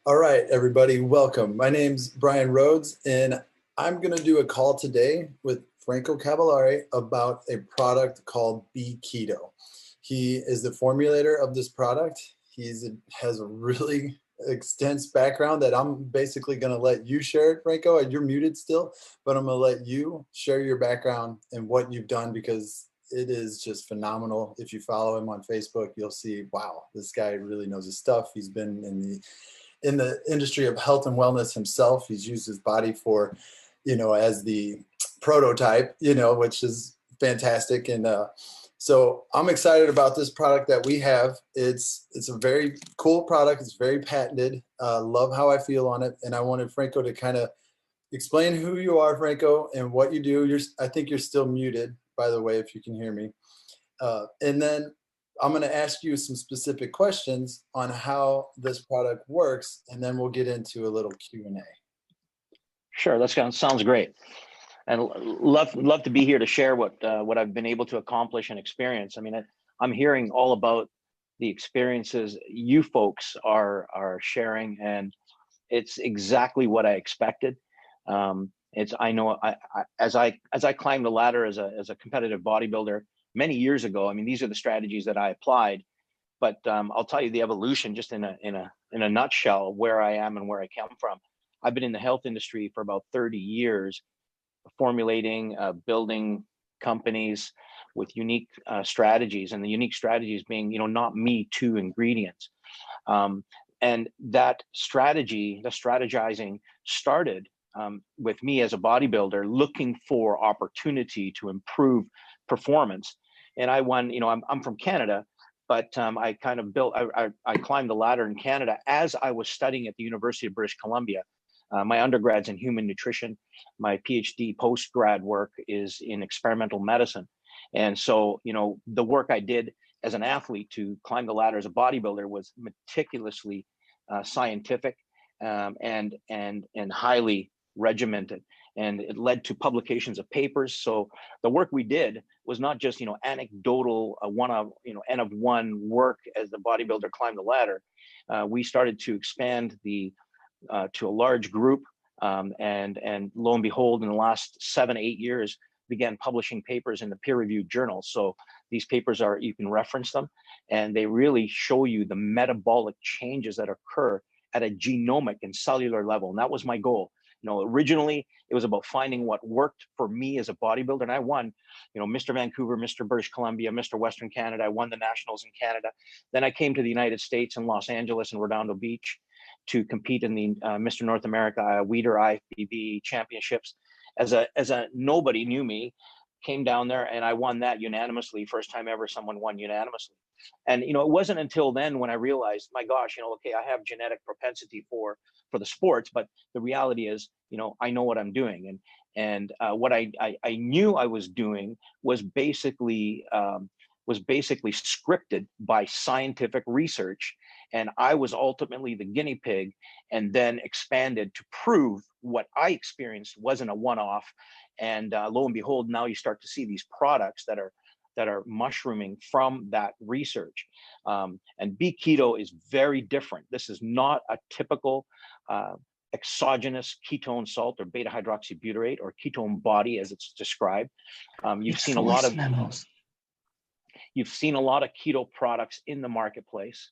All right, everybody, welcome. My name's Brian Rhodes, and I'm going to do a call today with Franco Cavaleri about a product called Be Keto. He is the formulator of this product. He has a really extensive background that I'm basically going to let you share it, Franco. You're muted still, but I'm going to let you share your background and what you've done, because it is just phenomenal. If you follow him on Facebook, you'll see, wow, this guy really knows his stuff. He's been in the industry of health and wellness himself. He's used his body for, as the prototype, which is fantastic. And so I'm excited about this product that we have. It's a very cool product. It's very patented. Love how I feel on it. And I wanted Franco to kind of explain who you are, Franco, and what you do. I think you're still muted, by the way, if you can hear me. And then I'm going to ask you some specific questions on how this product works, and then we'll get into a little Q&A. Sure, that sounds great. And love to be here to share what I've been able to accomplish and experience. I mean, I'm hearing all about the experiences you folks are sharing, and it's exactly what I expected. I know as I climbed the ladder as a competitive bodybuilder many years ago, I mean, these are the strategies that I applied, but I'll tell you the evolution just in a nutshell, where I am and where I come from. I've been in the health industry for about 30 years, formulating, building companies with unique strategies, and the unique strategies being, not me too ingredients. And that strategizing started with me as a bodybuilder looking for opportunity to improve performance. And I won, I'm from Canada, but I kind of I climbed the ladder in Canada as I was studying at the University of British Columbia. My undergrad's in human nutrition. My PhD post-grad work is in experimental medicine. And so, the work I did as an athlete to climb the ladder as a bodybuilder was meticulously scientific and highly regimented, and it led to publications of papers. So the work we did was not just anecdotal N of one work as the bodybuilder climbed the ladder. We started to expand to a large group, and lo and behold, in the last 7-8 years, began publishing papers in the peer-reviewed journals. So these papers you can reference them, and they really show you the metabolic changes that occur at a genomic and cellular level. And that was my goal. Originally it was about finding what worked for me as a bodybuilder, and I won, Mr. Vancouver, Mr. British Columbia, Mr. Western Canada. I won the nationals in Canada. Then I came to the United States in Los Angeles and Redondo Beach to compete in the Mr. North America Weider IFBB championships. As a nobody knew me, came down there and I won that unanimously. First time ever someone won unanimously. And it wasn't until then when I realized, my gosh, okay, I have genetic propensity for the sports, but the reality is, I know what I'm doing. And what I knew I was doing was basically scripted by scientific research. And I was ultimately the guinea pig, and then expanded to prove what I experienced wasn't a one-off. And lo and behold, now you start to see these products that are mushrooming from that research. And Be Keto is very different. This is not a typical exogenous ketone salt or beta hydroxybutyrate or ketone body as it's described. You've seen a lot of keto products in the marketplace,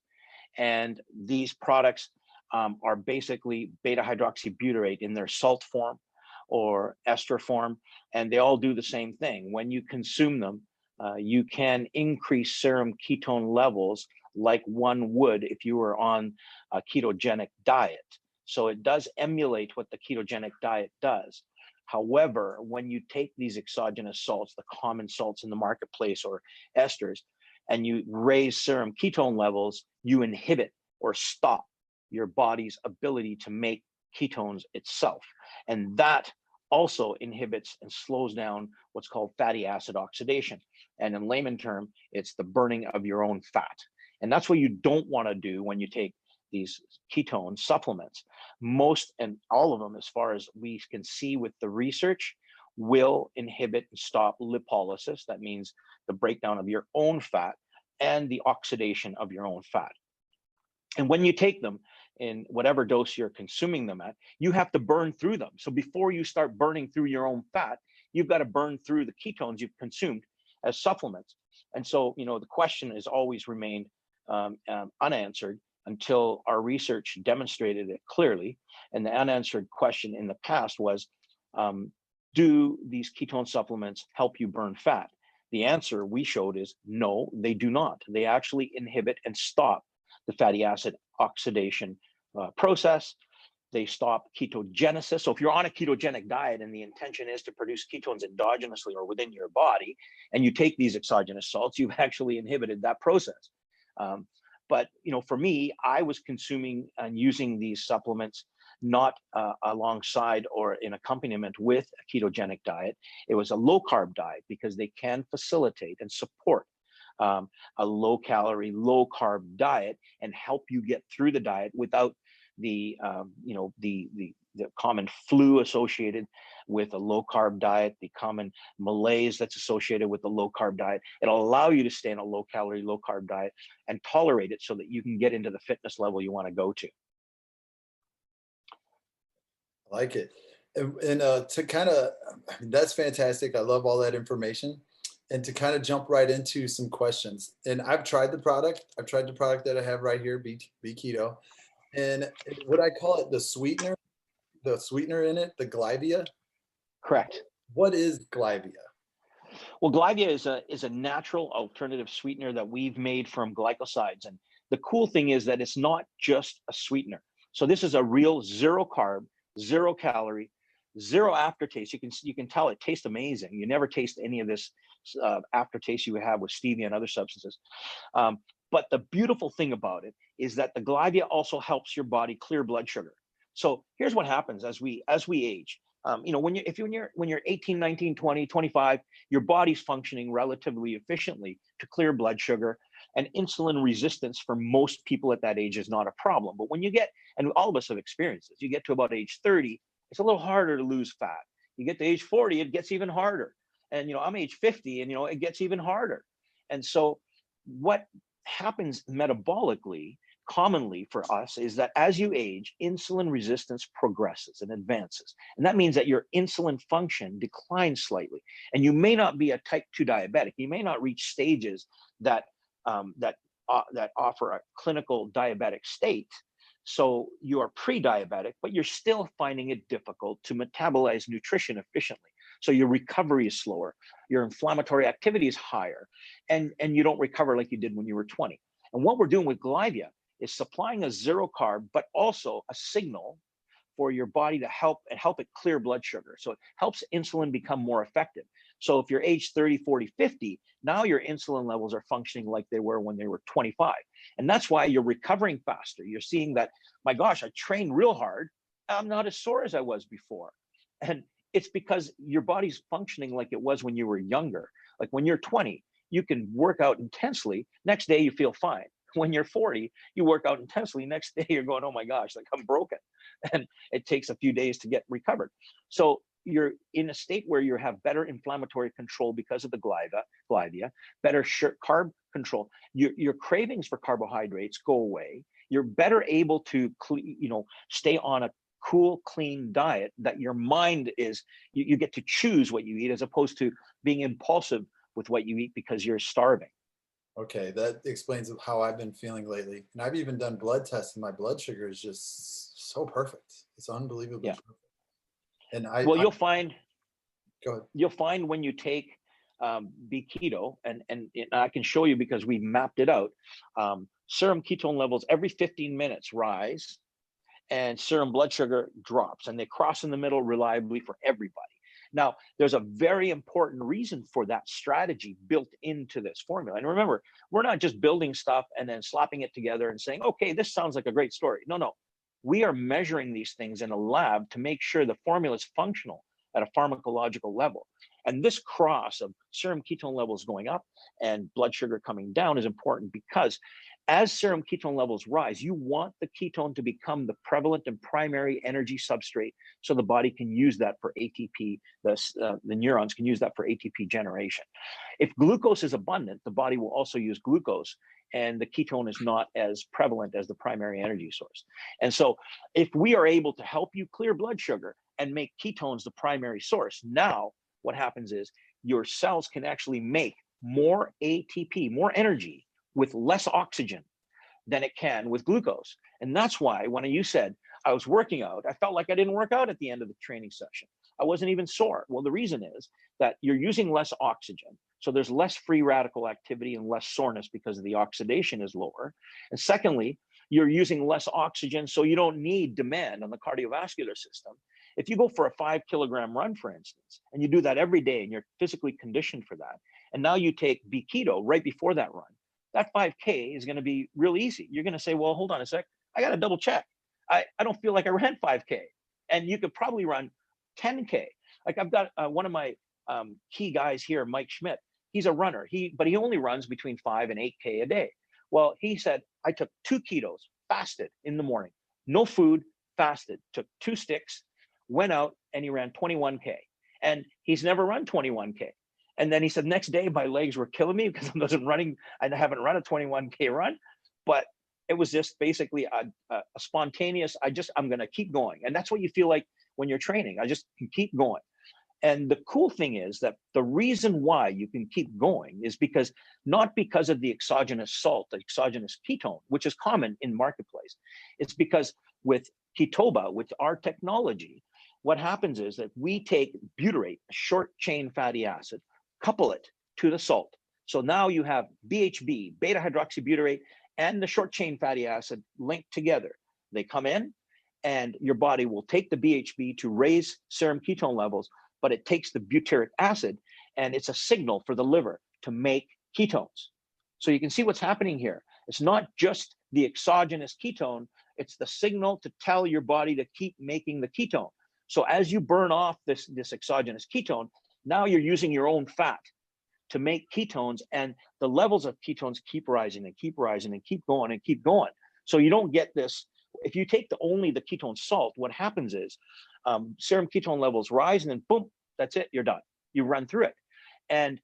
and these products are basically beta hydroxybutyrate in their salt form or ester form, and they all do the same thing. When you consume them, you can increase serum ketone levels like one would if you were on a ketogenic diet. So it does emulate what the ketogenic diet does. However, when you take these exogenous salts, the common salts in the marketplace or esters, and you raise serum ketone levels, you inhibit or stop your body's ability to make ketones itself. And that also inhibits and slows down what's called fatty acid oxidation. And in layman term, it's the burning of your own fat. And that's what you don't want to do when you take these ketone supplements. Most and all of them, as far as we can see with the research, will inhibit and stop lipolysis. That means the breakdown of your own fat and the oxidation of your own fat. And when you take them in whatever dose you're consuming them at, you have to burn through them. So before you start burning through your own fat, you've got to burn through the ketones you've consumed as supplements. And so, the question has always remained unanswered until our research demonstrated it clearly. And the unanswered question in the past was, do these ketone supplements help you burn fat? The answer we showed is no, they do not. They actually inhibit and stop the fatty acid oxidation process. They stop ketogenesis. So if you're on a ketogenic diet and the intention is to produce ketones endogenously or within your body, and you take these exogenous salts, you've actually inhibited that process. But for me, I was consuming and using these supplements not alongside or in accompaniment with a ketogenic diet. It was a low-carb diet because they can facilitate and support a low-calorie, low-carb diet and help you get through the diet without the common flu associated with a low-carb diet, the common malaise that's associated with the low-carb diet. It'll allow you to stay on a low-calorie, low-carb diet and tolerate it so that you can get into the fitness level you want to go to. I like it. And to kind of, that's fantastic. I love all that information. And to kind of jump right into some questions. And I've tried the product. I've tried the product that I have right here, Be Keto. And what I call it, the sweetener in it, the Glybia. Correct. What is Glybia? Well, Glybia is a natural alternative sweetener that we've made from glycosides. And the cool thing is that it's not just a sweetener. So this is a real zero carb, zero calorie, zero aftertaste. You can tell it tastes amazing. You never taste any of this aftertaste you would have with stevia and other substances. But the beautiful thing about it is that the Glybia also helps your body clear blood sugar. So here's what happens as we age. When you're 18, 19, 20, 25, your body's functioning relatively efficiently to clear blood sugar, and insulin resistance for most people at that age is not a problem. But when you get, and all of us have experienced this, you get to about age 30, it's a little harder to lose fat. You get to age 40, it gets even harder. And, I'm age 50 and, it gets even harder. And so what happens metabolically commonly for us is that as you age, insulin resistance progresses and advances. And that means that your insulin function declines slightly. And you may not be a type 2 diabetic. You may not reach stages that offer a clinical diabetic state. So you are pre-diabetic, but you're still finding it difficult to metabolize nutrition efficiently. So your recovery is slower, your inflammatory activity is higher, and you don't recover like you did when you were 20. And what we're doing with Glybia is supplying a zero carb, but also a signal for your body to help it clear blood sugar. So it helps insulin become more effective. So if you're age 30, 40, 50, now your insulin levels are functioning like they were when they were 25. And that's why you're recovering faster. You're seeing that, my gosh, I trained real hard. I'm not as sore as I was before. And it's because your body's functioning like it was when you were younger. Like when you're 20, you can work out intensely. Next day, you feel fine. When you're 40, you work out intensely. Next day, you're going, oh my gosh, like I'm broken. And it takes a few days to get recovered. So you're in a state where you have better inflammatory control because of the Glybia, better carb control. Your cravings for carbohydrates go away. You're better able to, stay on a cool, clean diet that your mind is, you get to choose what you eat as opposed to being impulsive with what you eat because you're starving. Okay, that explains how I've been feeling lately. And I've even done blood tests and my blood sugar is just so perfect. It's unbelievably perfect. And you'll find, go ahead. You'll find when you take Be Keto, and I can show you because we mapped it out, serum ketone levels every 15 minutes rise and serum blood sugar drops, and they cross in the middle reliably for everybody. Now, there's a very important reason for that strategy built into this formula. And remember, we're not just building stuff and then slapping it together and saying, okay, this sounds like a great story. No. We are measuring these things in a lab to make sure the formula is functional at a pharmacological level. And this cross of serum ketone levels going up and blood sugar coming down is important because as serum ketone levels rise, you want the ketone to become the prevalent and primary energy substrate so the body can use that for ATP, the neurons can use that for ATP generation. If glucose is abundant, the body will also use glucose, and the ketone is not as prevalent as the primary energy source. And so if we are able to help you clear blood sugar and make ketones the primary source, now what happens is your cells can actually make more ATP, more energy, with less oxygen than it can with glucose. And that's why when you said I was working out, I felt like I didn't work out at the end of the training session. I wasn't even sore. Well, the reason is that you're using less oxygen. So there's less free radical activity and less soreness because the oxidation is lower. And secondly, you're using less oxygen, so you don't need demand on the cardiovascular system. If you go for a 5 kilogram run, for instance, and you do that every day and you're physically conditioned for that, and now you take Be Keto right before that run, that 5K is going to be real easy. You're going to say, well, hold on a sec. I got to double check. I don't feel like I ran 5K. And you could probably run 10K. Like I've got one of my key guys here, Mike Schmidt. He's a runner, but he only runs between 5 and 8K a day. Well, he said, I took 2 ketos, fasted in the morning, no food, fasted, took 2 sticks, went out, and he ran 21K. And he's never run 21K. And then he said, next day, my legs were killing me because I wasn't running. I haven't run a 21K run, but it was just basically a spontaneous, I'm going to keep going. And that's what you feel like when you're training. I just can keep going. And the cool thing is that the reason why you can keep going is not because of the exogenous salt, the exogenous ketone, which is common in marketplace. It's because with KETOBHBA, with our technology, what happens is that we take butyrate, a short chain fatty acid, couple it to the salt. So now you have BHB, beta hydroxybutyrate, and the short chain fatty acid linked together. They come in and your body will take the BHB to raise serum ketone levels, but it takes the butyric acid and it's a signal for the liver to make ketones. So you can see what's happening here. It's not just the exogenous ketone, it's the signal to tell your body to keep making the ketone. So as you burn off this exogenous ketone, now you're using your own fat to make ketones, and the levels of ketones keep rising and keep rising and keep going and keep going. So you don't get this. If you take only the ketone salt, what happens is serum ketone levels rise and then boom, that's it, you're done. You run through it. And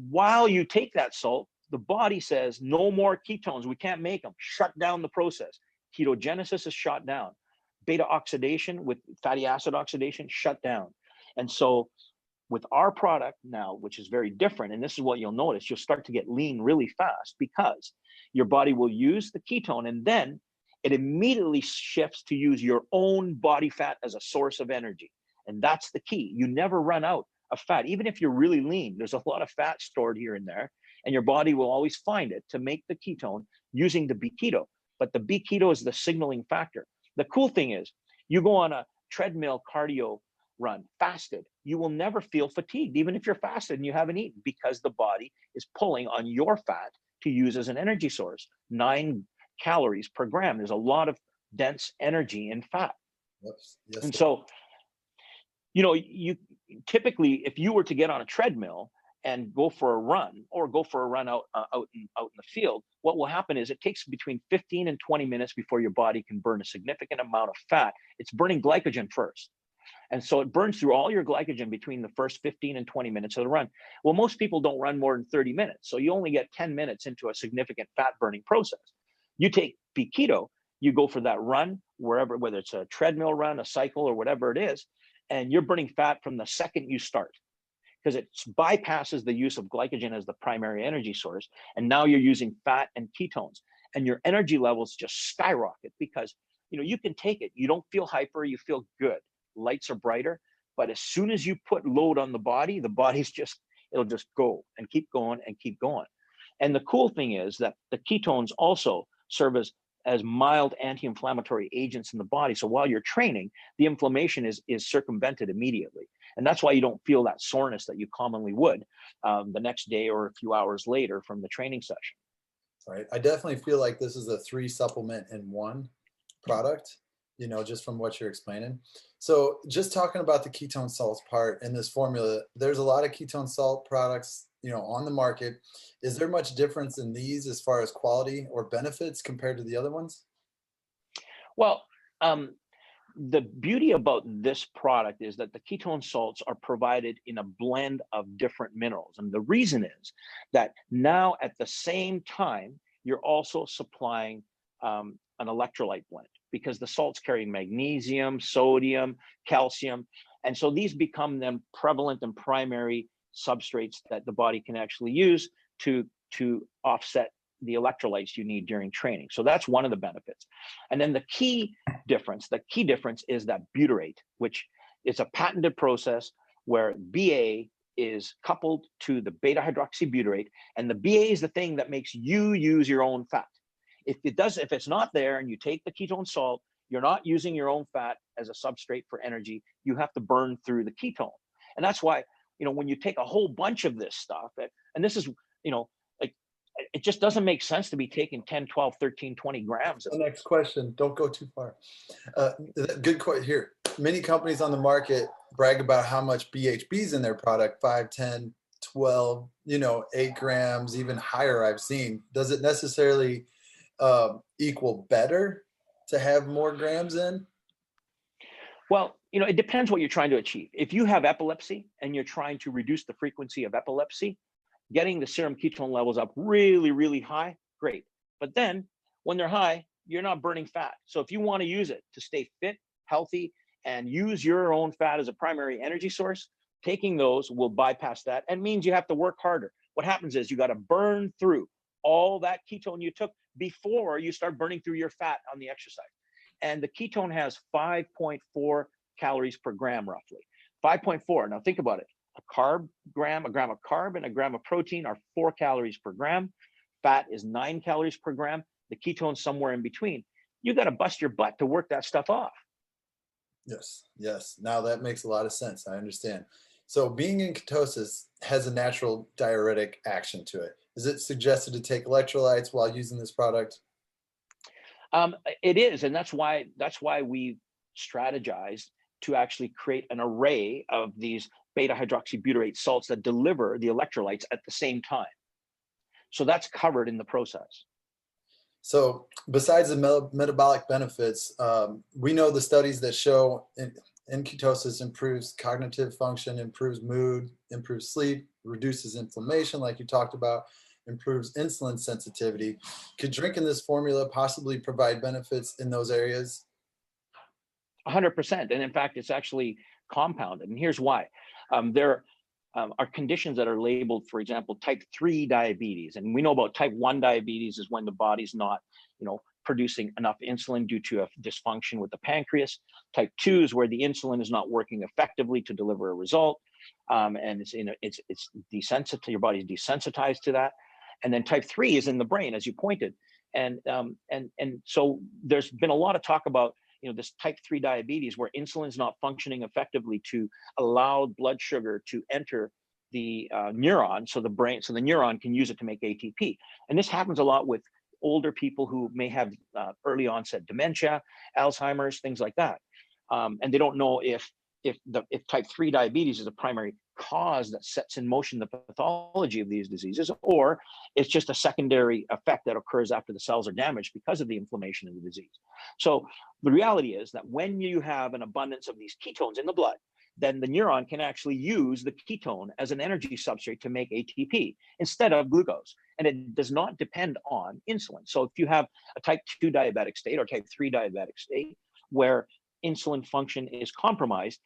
while you take that salt, the body says, no more ketones, we can't make them, shut down the process. Ketogenesis is shut down. Beta oxidation with fatty acid oxidation, shut down. And so with our product now, which is very different, and this is what you'll notice, you'll start to get lean really fast because your body will use the ketone and then it immediately shifts to use your own body fat as a source of energy. And that's the key. You never run out of fat. Even if you're really lean, there's a lot of fat stored here and there, and your body will always find it to make the ketone using the Be Keto. But the Be Keto is the signaling factor. The cool thing is, you go on a treadmill cardio run, fasted, you will never feel fatigued, even if you're fasted and you haven't eaten, because the body is pulling on your fat to use as an energy source. 9 calories per gram. There's a lot of dense energy in fat. Yes. And so, you typically, if you were to get on a treadmill and go for a run or go for a run out in the field, what will happen is it takes between 15 and 20 minutes before your body can burn a significant amount of fat. It's burning glycogen first. And so it burns through all your glycogen between the first 15 and 20 minutes of the run. Well, most people don't run more than 30 minutes. So you only get 10 minutes into a significant fat burning process. You take Be Keto, you go for that run, wherever, whether it's a treadmill run, a cycle, or whatever it is, and you're burning fat from the second you start, because it bypasses the use of glycogen as the primary energy source. And now you're using fat and ketones, and your energy levels just skyrocket because, you can take it. You don't feel hyper, you feel good. Lights are brighter, but as soon as you put load on the body's it'll just go and keep going and keep going. And the cool thing is that the ketones also serve as mild anti-inflammatory agents in the body. So while you're training, the inflammation is circumvented immediately. And that's why you don't feel that soreness that you commonly would the next day or a few hours later from the training session. Right. I definitely feel like this is a 3 supplement in 1 product, just from what you're explaining. So just talking about the ketone salts part in this formula, there's a lot of ketone salt products on the market. Is there much difference in these as far as quality or benefits compared to the other ones? Well, the beauty about this product is that the ketone salts are provided in a blend of different minerals. And the reason is that now at the same time, you're also supplying an electrolyte blend, because the salts carry magnesium, sodium, calcium. And so these become then prevalent and primary substrates that the body can actually use to offset the electrolytes you need during training. So that's one of the benefits. And then the key difference is that butyrate, which is a patented process where BA is coupled to the beta hydroxybutyrate, and the BA is the thing that makes you use your own fat. If it's not there and you take the ketone salt, you're not using your own fat as a substrate for energy. You have to burn through the ketone. And that's why, when you take a whole bunch of this stuff, and this is, like, it just doesn't make sense to be taking 10, 12, 13, 20 grams. The next question, don't go too far. Good question here. Many companies on the market brag about how much BHB is in their product, 5, 10, 12, 8 grams, even higher I've seen. Does it necessarily equal better to have more grams in? Well, it depends what you're trying to achieve. If you have epilepsy and you're trying to reduce the frequency of epilepsy, getting the serum ketone levels up really, really high, great. But then when they're high, you're not burning fat. So if you want to use it to stay fit, healthy, and use your own fat as a primary energy source, taking those will bypass that and means you have to work harder. What happens is you got to burn through all that ketone you took before you start burning through your fat on the exercise. And the ketone has 5.4 calories per gram, roughly. 5.4. Now think about it. A gram of carb and a gram of protein are 4 calories per gram. Fat is 9 calories per gram. The ketone somewhere in between. You got to bust your butt to work that stuff off. Yes. Now that makes a lot of sense. I understand. So being in ketosis has a natural diuretic action to it. Is it suggested to take electrolytes while using this product? It is, and that's why we strategized to actually create an array of these beta hydroxybutyrate salts that deliver the electrolytes at the same time. So that's covered in the process. So besides the metabolic benefits, we know the studies that show in ketosis improves cognitive function, improves mood, improves sleep, reduces inflammation, like you talked about, improves insulin sensitivity. Could drinking this formula possibly provide benefits in those areas? 100%. And in fact, it's actually compounded. And here's why. There are conditions that are labeled, for example, type 3 diabetes. And we know about type 1 diabetes is when the body's not, producing enough insulin due to a dysfunction with the pancreas. Type 2 is where the insulin is not working effectively to deliver a result. And it's desensitized, your body's desensitized to that. And then type 3 is in the brain, as you pointed. And so there's been a lot of talk about this type 3 diabetes where insulin is not functioning effectively to allow blood sugar to enter the neuron, so the neuron can use it to make ATP. And this happens a lot with older people who may have early onset dementia, Alzheimer's, things like that. And they don't know if type 3 diabetes is a primary cause that sets in motion the pathology of these diseases, or it's just a secondary effect that occurs after the cells are damaged because of the inflammation of the disease. So the reality is that when you have an abundance of these ketones in the blood, then the neuron can actually use the ketone as an energy substrate to make ATP instead of glucose. And it does not depend on insulin. So if you have a type 2 diabetic state or type 3 diabetic state where insulin function is compromised,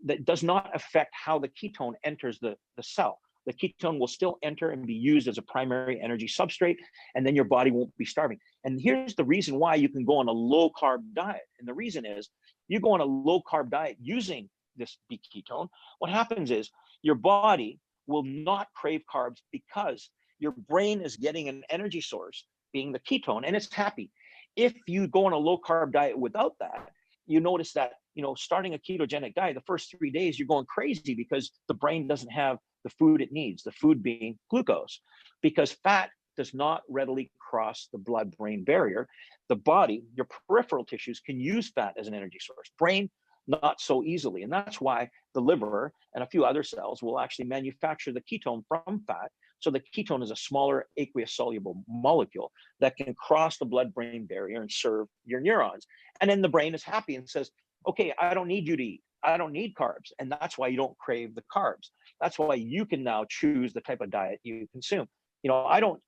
that does not affect how the ketone enters the cell. The ketone will still enter and be used as a primary energy substrate, and then your body won't be starving. And here's the reason why you can go on a low-carb diet. And the reason is you go on a low-carb diet using this Be Ketone, what happens is your body will not crave carbs because your brain is getting an energy source, being the ketone, and it's happy. If you go on a low-carb diet without that, you notice that, starting a ketogenic diet, the first 3 days, you're going crazy because the brain doesn't have the food it needs, the food being glucose, because fat does not readily cross the blood-brain barrier. The body, your peripheral tissues can use fat as an energy source. Brain not so easily. And that's why the liver and a few other cells will actually manufacture the ketone from fat. So the ketone is a smaller aqueous soluble molecule that can cross the blood-brain barrier and serve your neurons. And then the brain is happy and says, okay, I don't need you to eat. I don't need carbs. And that's why you don't crave the carbs. That's why you can now choose the type of diet you consume. You know, I don't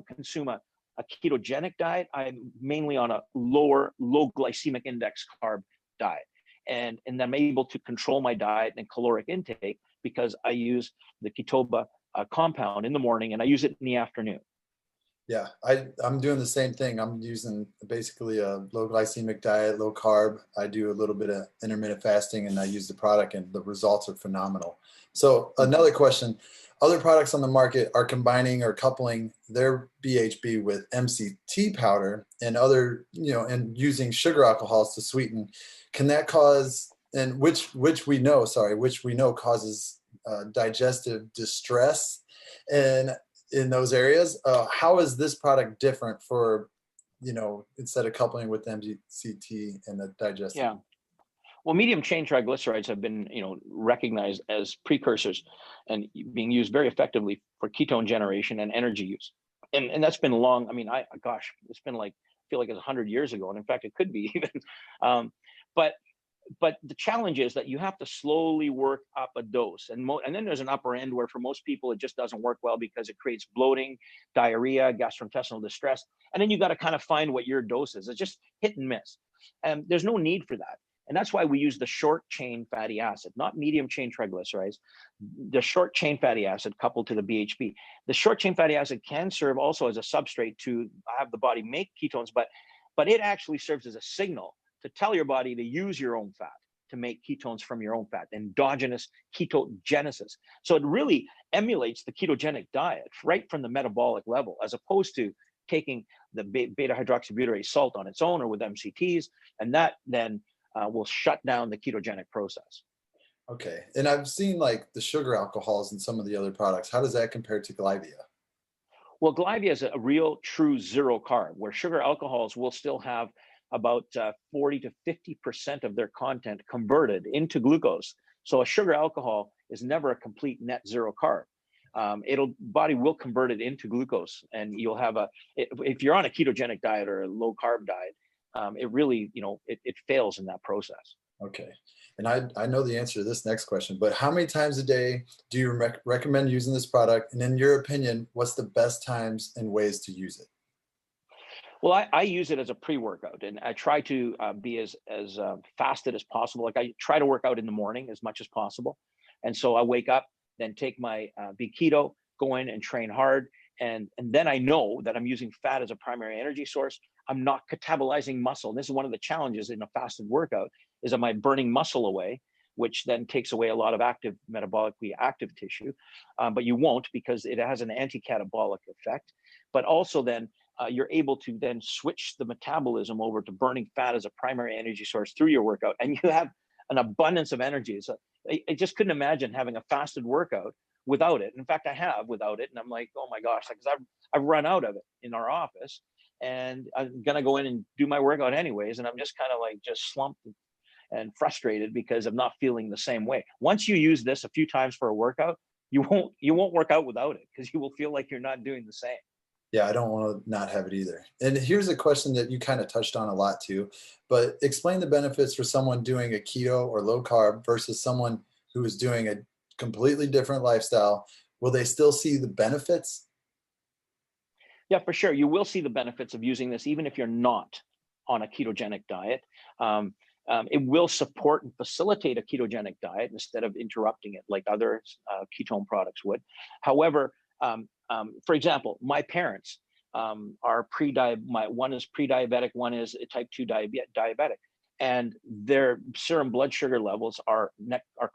consume a ketogenic diet. I'm mainly on a low glycemic index carb diet. And I'm able to control my diet and caloric intake because I use the KETOBHBA compound in the morning and I use it in the afternoon. Yeah, I'm doing the same thing. I'm using basically a low glycemic diet, low carb. I do a little bit of intermittent fasting and I use the product and the results are phenomenal. So another question, other products on the market are combining or coupling their BHB with MCT powder and other, and using sugar alcohols to sweeten. Can that cause, and which we know causes digestive distress and in those areas? How is this product different for, instead of coupling with MCT and the digestive? Yeah. Well, medium chain triglycerides have been, recognized as precursors and being used very effectively for ketone generation and energy use. And that's been long. I mean, it's been like, I feel like it's 100 years ago. And in fact, it could be even. But the challenge is that you have to slowly work up a dose. And then there's an upper end where for most people, it just doesn't work well because it creates bloating, diarrhea, gastrointestinal distress. And then you got to kind of find what your dose is. It's just hit and miss. And there's no need for that. And that's why we use the short chain fatty acid, not medium chain triglycerides, the short chain fatty acid coupled to the BHB. The short chain fatty acid can serve also as a substrate to have the body make ketones, but it actually serves as a signal to tell your body to use your own fat to make ketones from your own fat, endogenous ketogenesis. So it really emulates the ketogenic diet right from the metabolic level, as opposed to taking the beta hydroxybutyrate salt on its own or with MCTs, and that then will shut down the ketogenic process. Okay, and I've seen like the sugar alcohols in some of the other products. How does that compare to Glybia? Well, Glybia is a real true zero carb, where sugar alcohols will still have about 40 to 50% of their content converted into glucose. So a sugar alcohol is never a complete net zero carb. Body will convert it into glucose, and you'll have if you're on a ketogenic diet or a low carb diet, it really, it fails in that process. Okay. And I know the answer to this next question, but how many times a day do you recommend using this product? And in your opinion, what's the best times and ways to use it? Well, I use it as a pre-workout, and I try to be as fasted as possible. Like I try to work out in the morning as much as possible. And so I wake up, then take my Be Keto, go in and train hard. And then I know that I'm using fat as a primary energy source. I'm not catabolizing muscle. And this is one of the challenges in a fasted workout, is am I burning muscle away, which then takes away a lot of metabolically active tissue. But you won't, because it has an anti-catabolic effect. But also then you're able to then switch the metabolism over to burning fat as a primary energy source through your workout. And you have an abundance of energy. So I just couldn't imagine having a fasted workout without it. In fact, I have without it. And I'm like, oh my gosh, because I've run out of it in our office. And I'm going to go in and do my workout anyways. And I'm just kind of like just slumped and frustrated because I'm not feeling the same way. Once you use this a few times for a workout, you won't work out without it, because you will feel like you're not doing the same. Yeah, I don't want to not have it either. And here's a question that you kind of touched on a lot too, but explain the benefits for someone doing a keto or low carb versus someone who is doing a completely different lifestyle. Will they still see the benefits? Yeah, for sure. You will see the benefits of using this, even if you're not on a ketogenic diet. It will support and facilitate a ketogenic diet instead of interrupting it like other ketone products would. However, for example, my parents are one is pre-diabetic, one is type 2 diabetic, and their serum blood sugar levels are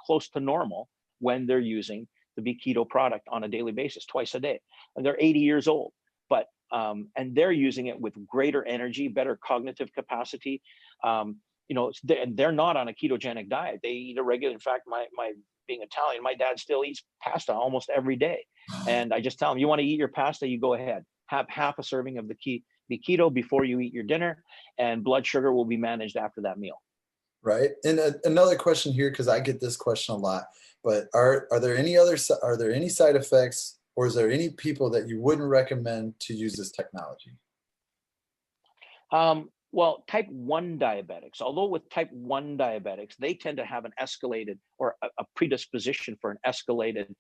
close to normal when they're using the Be Keto product on a daily basis, twice a day. And they're 80 years old, but and they're using it with greater energy, better cognitive capacity. They're not on a ketogenic diet. They eat a regular. In fact, my being Italian, my dad still eats pasta almost every day. And I just tell him, you want to eat your pasta, you go ahead. Have half a serving of the Be Keto before you eat your dinner, and blood sugar will be managed after that meal. Right. And another question here, because I get this question a lot, but are there any are there any side effects, or is there any people that you wouldn't recommend to use this technology? Well, type 1 diabetics, although with type 1 diabetics, they tend to have an escalated or a predisposition for an escalated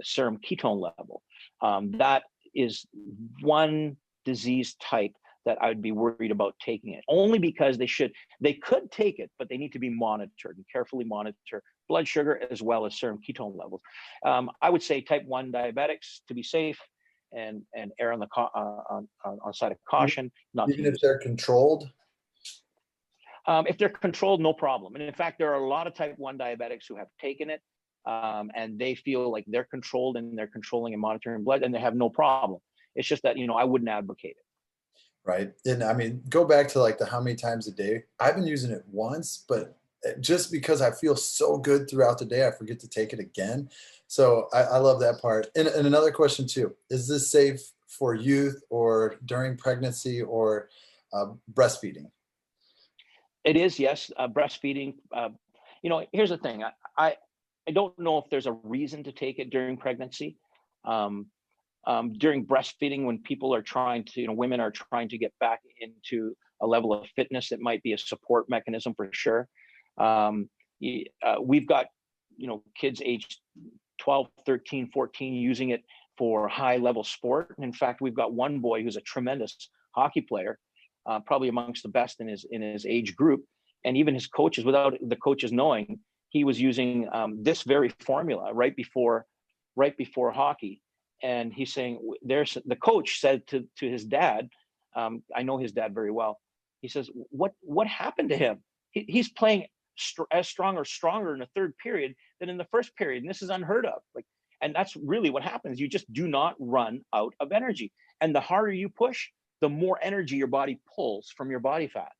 serum ketone level. That is one disease type that I would be worried about taking it, only because they could take it, but they need to be monitored and carefully monitor blood sugar as well as serum ketone levels. I would say type 1 diabetics, to be safe and err on the on side of caution, not to Even if use it. they're controlled? If they're controlled, no problem. And in fact, there are a lot of type 1 diabetics who have taken it, and they feel like they're controlled and they're controlling and monitoring blood and they have no problem. It's just that, I wouldn't advocate it. Right. And I mean, go back to like the how many times a day. I've been using it once, but just because I feel so good throughout the day, I forget to take it again. So I love that part. And another question too, is this safe for youth or during pregnancy or breastfeeding? It is, yes, breastfeeding. Here's the thing. I don't know if there's a reason to take it during pregnancy. During breastfeeding, when people are trying to, women are trying to get back into a level of fitness, it might be a support mechanism for sure. We've got, kids aged 12, 13, 14 using it for high level sport. And in fact, we've got one boy who's a tremendous hockey player, probably amongst the best in his age group. And even his coaches, without the coaches knowing, he was using this very formula right before hockey. And he's saying, the coach said to his dad, I know his dad very well. He says, what happened to him? He's playing as strong or stronger in the third period than in the first period. And this is unheard of. And that's really what happens. You just do not run out of energy. And the harder you push, the more energy your body pulls from your body fat.